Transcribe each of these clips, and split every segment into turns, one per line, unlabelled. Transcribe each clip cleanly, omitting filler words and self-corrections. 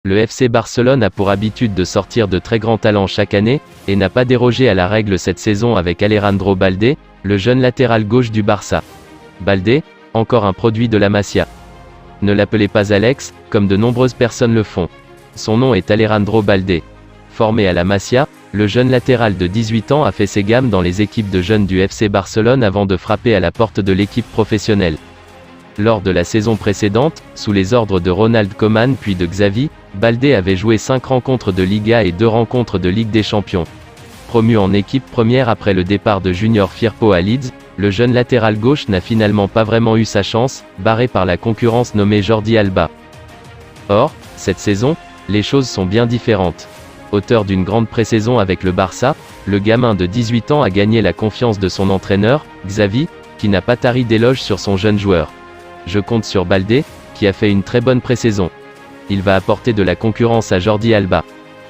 Le FC Barcelone a pour habitude de sortir de très grands talents chaque année, et n'a pas dérogé à la règle cette saison avec Alejandro Balde, le jeune latéral gauche du Barça. Balde, encore un produit de la Masia. Ne l'appelez pas Alex, comme de nombreuses personnes le font. Son nom est Alejandro Balde. Formé à la Masia, le jeune latéral de 18 ans a fait ses gammes dans les équipes de jeunes du FC Barcelone avant de frapper à la porte de l'équipe professionnelle. Lors de la saison précédente, sous les ordres de Ronald Koeman puis de Xavi, Balde avait joué 5 rencontres de Liga et 2 rencontres de Ligue des Champions. Promu en équipe première après le départ de Junior Firpo à Leeds, le jeune latéral gauche n'a finalement pas vraiment eu sa chance, barré par la concurrence nommée Jordi Alba. Or, cette saison, les choses sont bien différentes. Auteur d'une grande pré-saison avec le Barça, le gamin de 18 ans a gagné la confiance de son entraîneur, Xavi, qui n'a pas tari d'éloges sur son jeune joueur. Je compte sur Balde, qui a fait une très bonne pré-saison. Il va apporter de la concurrence à Jordi Alba.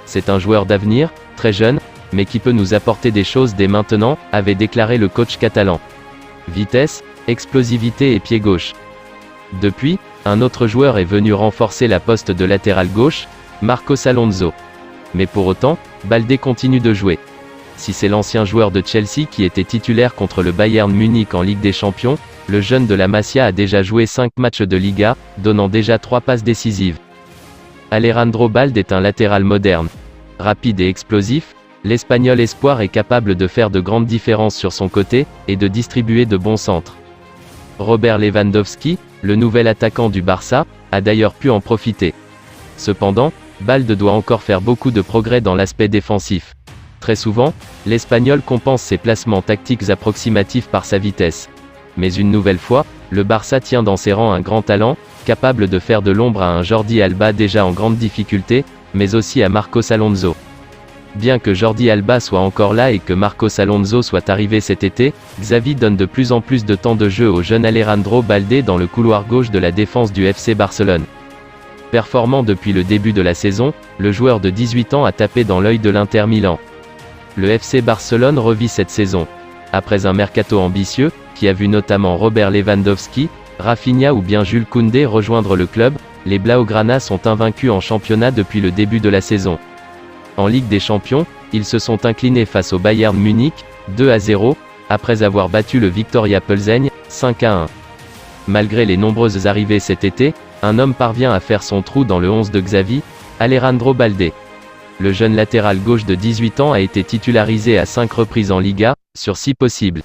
C'est un joueur d'avenir, très jeune, mais qui peut nous apporter des choses dès maintenant, avait déclaré le coach catalan. Vitesse, explosivité et pied gauche. Depuis, un autre joueur est venu renforcer la poste de latéral gauche, Marcos Alonso. Mais pour autant, Balde continue de jouer. Si c'est l'ancien joueur de Chelsea qui était titulaire contre le Bayern Munich en Ligue des Champions, le jeune de la Masia a déjà joué 5 matchs de Liga, donnant déjà 3 passes décisives. Alejandro Balde est un latéral moderne. Rapide et explosif, l'Espagnol espoir est capable de faire de grandes différences sur son côté, et de distribuer de bons centres. Robert Lewandowski, le nouvel attaquant du Barça, a d'ailleurs pu en profiter. Cependant, Balde doit encore faire beaucoup de progrès dans l'aspect défensif. Très souvent, l'Espagnol compense ses placements tactiques approximatifs par sa vitesse. Mais une nouvelle fois, le Barça tient dans ses rangs un grand talent, capable de faire de l'ombre à un Jordi Alba déjà en grande difficulté, mais aussi à Marcos Alonso. Bien que Jordi Alba soit encore là et que Marcos Alonso soit arrivé cet été, Xavi donne de plus en plus de temps de jeu au jeune Alejandro Balde dans le couloir gauche de la défense du FC Barcelone. Performant depuis le début de la saison, le joueur de 18 ans a tapé dans l'œil de l'Inter Milan. Le FC Barcelone revit cette saison. Après un mercato ambitieux, qui a vu notamment Robert Lewandowski, Rafinha ou bien Jules Koundé rejoindre le club, les Blaugrana sont invaincus en championnat depuis le début de la saison. En Ligue des Champions, ils se sont inclinés face au Bayern Munich, 2-0, après avoir battu le Viktoria Plzeň, 5-1. Malgré les nombreuses arrivées cet été, un homme parvient à faire son trou dans le 11 de Xavi, Alejandro Balde. Le jeune latéral gauche de 18 ans a été titularisé à 5 reprises en Liga, sur 6 possibles.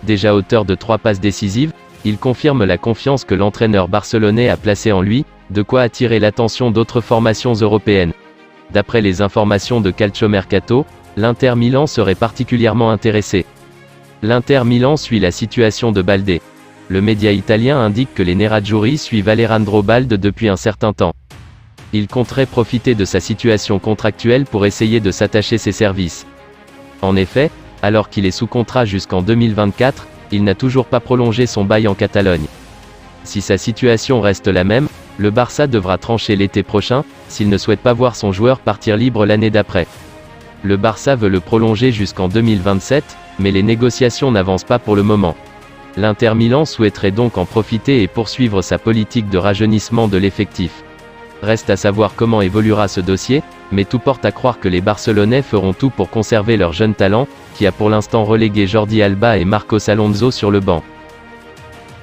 Déjà auteur de 3 passes décisives, il confirme la confiance que l'entraîneur barcelonais a placée en lui, de quoi attirer l'attention d'autres formations européennes. D'après les informations de Calciomercato, l'Inter Milan serait particulièrement intéressé. L'Inter Milan suit la situation de Balde. Le média italien indique que les Nerazzurri suivent Alejandro Balde depuis un certain temps. Il compterait profiter de sa situation contractuelle pour essayer de s'attacher ses services. En effet, alors qu'il est sous contrat jusqu'en 2024, il n'a toujours pas prolongé son bail en Catalogne. Si sa situation reste la même, le Barça devra trancher l'été prochain, s'il ne souhaite pas voir son joueur partir libre l'année d'après. Le Barça veut le prolonger jusqu'en 2027, mais les négociations n'avancent pas pour le moment. L'Inter Milan souhaiterait donc en profiter et poursuivre sa politique de rajeunissement de l'effectif. Reste à savoir comment évoluera ce dossier, mais tout porte à croire que les Barcelonais feront tout pour conserver leur jeune talent, qui a pour l'instant relégué Jordi Alba et Marcos Alonso sur le banc.